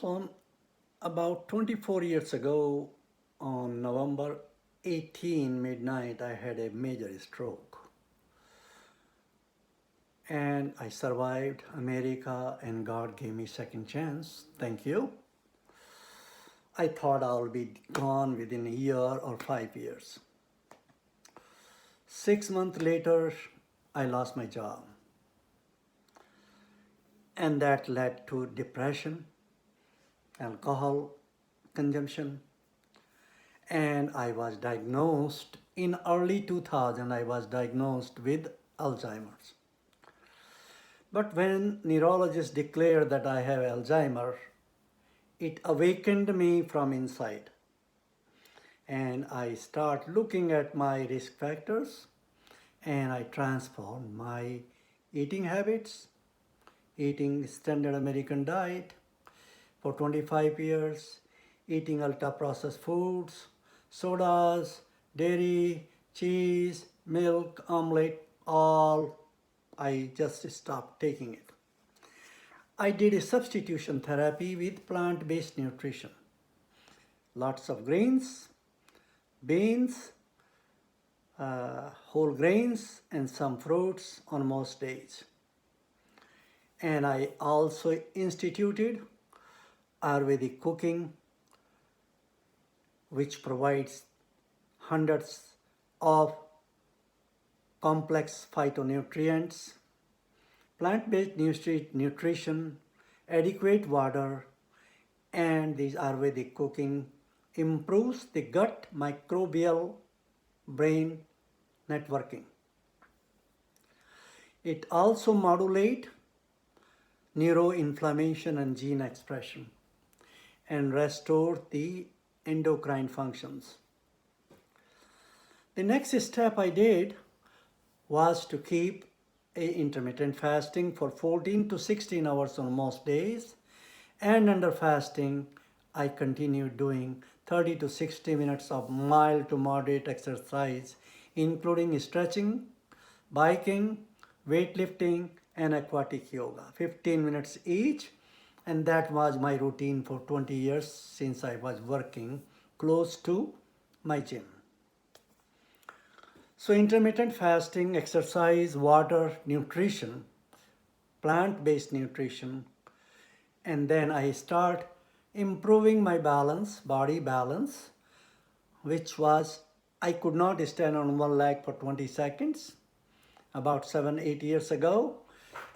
So, about 24 years ago, on November 18 midnight, I had a major stroke. And I survived America, and God gave me second chance. Thank you. I thought I'll be gone within a year or 5 years. 6 months later, I lost my job. And that led to depression, alcohol consumption, and I was diagnosed in early 2000. I was diagnosed with Alzheimer's. But when neurologists declared that I have Alzheimer, it awakened me from inside. And I start looking at my risk factors, and I transformed my eating habits, eating standard American diet for 25 years, eating ultra processed foods, sodas, dairy, cheese, milk, omelette, all. I just stopped taking it. I did a substitution therapy with plant-based nutrition. Lots of grains, beans, whole grains, and some fruits on most days. And I also instituted Ayurvedic cooking, which provides hundreds of complex phytonutrients, plant-based nutrition, adequate water, and this Ayurvedic cooking improves the gut microbial brain networking. It also modulates neuroinflammation and gene expression and restore the endocrine functions. The next step I did was to keep intermittent fasting for 14 to 16 hours on most days, and under fasting I continued doing 30 to 60 minutes of mild to moderate exercise, including stretching, biking, weightlifting, and aquatic yoga, 15 minutes each. And that was my routine for 20 years since I was working close to my gym. So intermittent fasting, exercise, water, nutrition, plant-based nutrition, and then I start improving my balance, body balance, which was I could not stand on one leg for 20 seconds about 7-8 years ago,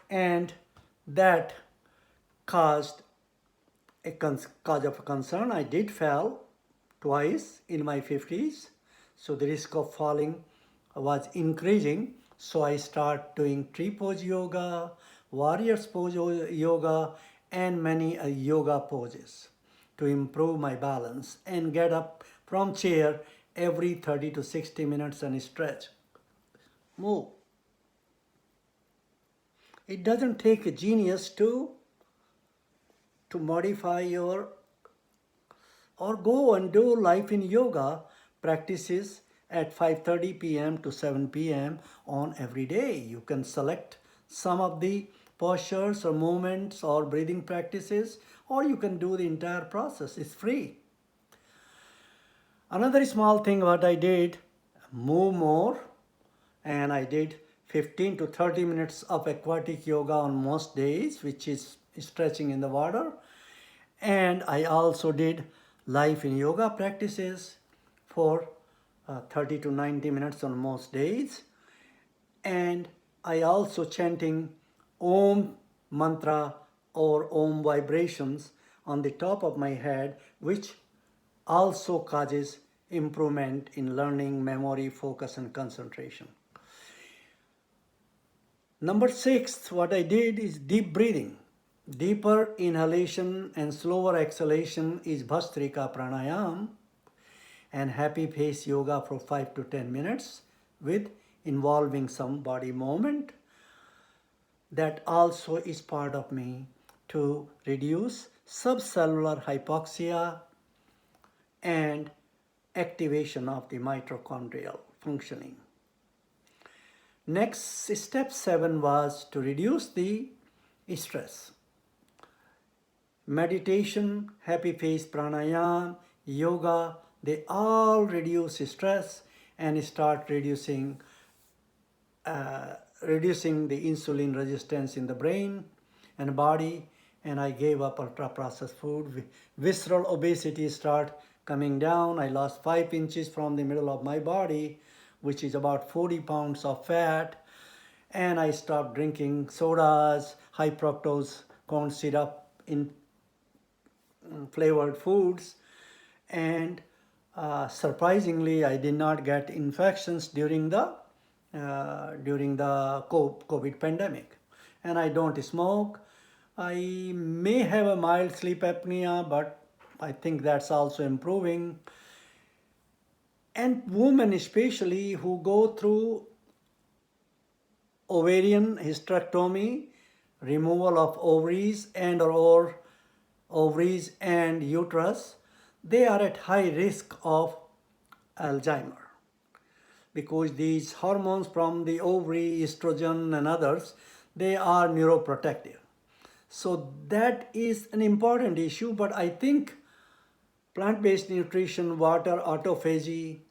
and that caused a cause of concern. I did fall twice in my 50s, so the risk of falling was increasing. So I start doing tree pose yoga, warriors pose yoga, and many yoga poses to improve my balance and get up from chair every 30 to 60 minutes and stretch, move. It doesn't take a genius to modify your or go and do life in yoga practices at 5:30 p.m. to 7 p.m. on every day. You can select some of the postures or movements or breathing practices, or you can do the entire process. It's free. Another small thing what I did, move more, and I did 15 to 30 minutes of aquatic yoga on most days, which is stretching in the water. And I also did life in yoga practices for 30 to 90 minutes on most days. And I also chanting Om mantra or Om vibrations on the top of my head, which also causes improvement in learning, memory, focus, and concentration. Number 6, what I did is deep breathing. Deeper inhalation and slower exhalation is Bhastrika Pranayam, and happy face yoga for 5 to 10 minutes with involving some body movement. That also is part of me to reduce subcellular hypoxia and activation of the mitochondrial functioning. Next, step 7 was to reduce the stress. Meditation, happy face pranayam, yoga, they all reduce stress and start reducing the insulin resistance in the brain and body. And I gave up ultra processed food. Visceral obesity start coming down. I lost 5 inches from the middle of my body, which is about 40 pounds of fat. And I stopped drinking sodas, high fructose corn syrup in flavored foods. And surprisingly, I did not get infections during the COVID pandemic. And I don't smoke. I may have a mild sleep apnea, but I think that's also improving. And women especially who go through ovarian hysterectomy, removal of ovaries and or ovaries and uterus, they are at high risk of Alzheimer, because these hormones from the ovary, estrogen and others, they are neuroprotective. So that is an important issue, but I think plant-based nutrition, water, autophagy,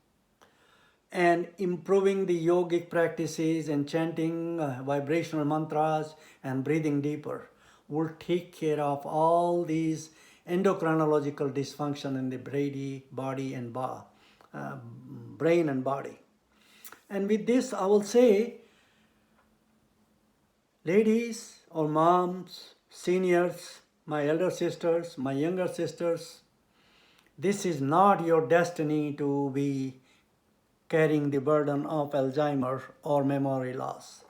and improving the yogic practices and chanting vibrational mantras and breathing deeper will take care of all these endocrinological dysfunction in the brain and body. And with this, I will say, ladies or moms, seniors, my elder sisters, my younger sisters, this is not your destiny to be carrying the burden of Alzheimer or memory loss.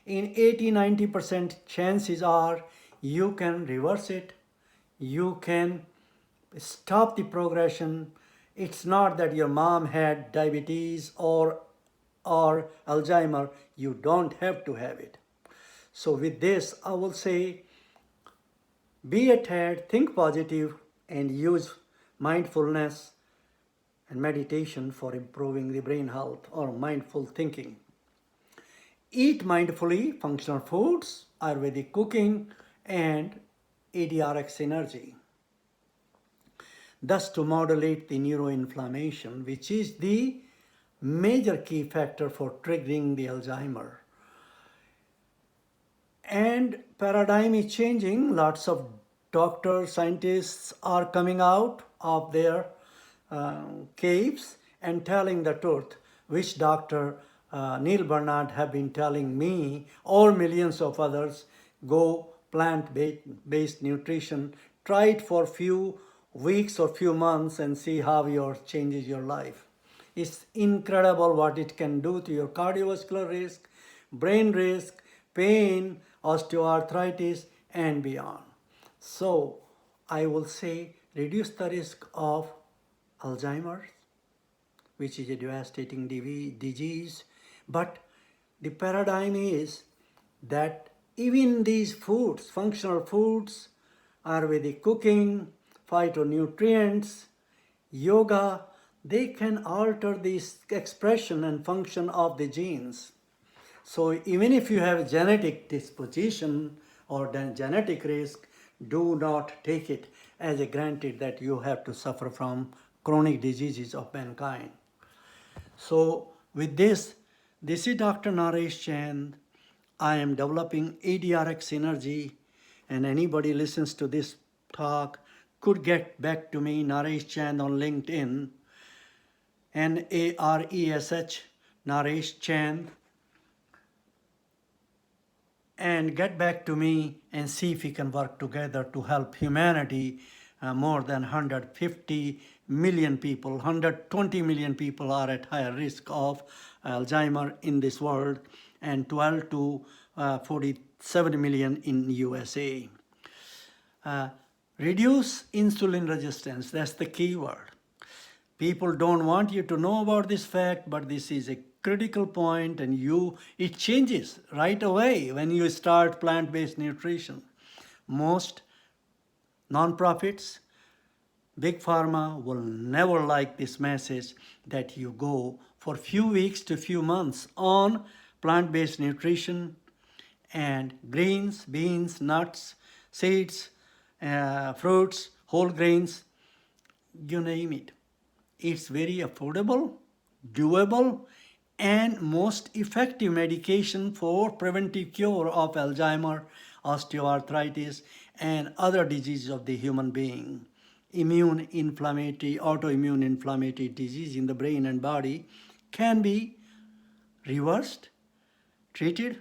In 80-90% chances are you can reverse it, you can stop the progression. It's not that your mom had diabetes or Alzheimer, you don't have to have it. So with this, I will say, be a tad, think positive, and use mindfulness and meditation for improving the brain health or mindful thinking. Eat mindfully, functional foods, Ayurvedic cooking, and ADRX energy. Thus to modulate the neuroinflammation, which is the major key factor for triggering the Alzheimer. And paradigm is changing. Lots of doctors, scientists are coming out of their caves and telling the truth, which Dr. Neil Barnard have been telling me or millions of others. Go plant-based nutrition. Try it for few weeks or few months and see how it changes your life. It's incredible what it can do to your cardiovascular risk, brain risk, pain, osteoarthritis, and beyond. So I will say reduce the risk of Alzheimer's, which is a devastating disease. But the paradigm is that even these foods, functional foods, Ayurvedic cooking, phytonutrients, yoga, they can alter the expression and function of the genes. So even if you have genetic disposition or genetic risk, do not take it as a granted that you have to suffer from chronic diseases of mankind. So with this is Dr. Naresh Chan. I am developing ADRX energy, and anybody listens to this talk could get back to me, Naresh Chan, on LinkedIn, Naresh, Naresh Chan, and get back to me and see if we can work together to help humanity. More than 150 million people, 120 million people are at higher risk of Alzheimer in this world, and 12 to 47 million in USA. Reduce insulin resistance, that's the key word. People don't want you to know about this fact, but this is a critical point, and it changes right away when you start plant-based nutrition. Most nonprofits, big pharma will never like this message that you go for few weeks to few months on plant-based nutrition and greens, beans, nuts, seeds, fruits, whole grains, you name it. It's very affordable, doable, and most effective medication for preventive cure of Alzheimer, osteoarthritis, and other diseases of the human being. Autoimmune inflammatory disease in the brain and body can be reversed, treated,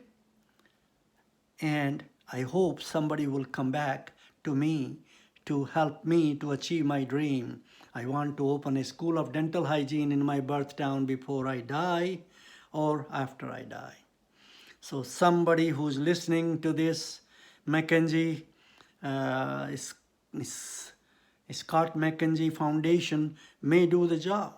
and I hope somebody will come back to me to help me to achieve my dream. I want to open a school of dental hygiene in my birth town before I die or after I die. So somebody who's listening to this, Mackenzie, uh, is, is, Scott Mackenzie Foundation may do the job.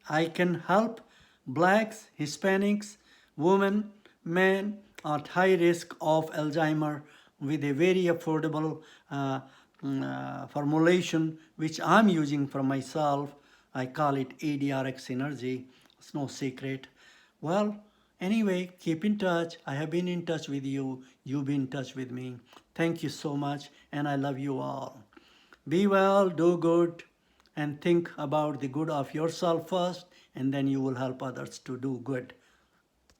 I can help blacks, Hispanics, women, men at high risk of Alzheimer with a very affordable formulation which I'm using for myself. I call it ADRX Energy. It's no secret. Well, anyway, keep in touch. I have been in touch with you. You've been in touch with me. Thank you so much, and I love you all. Be well, do good, and think about the good of yourself first, and then you will help others to do good.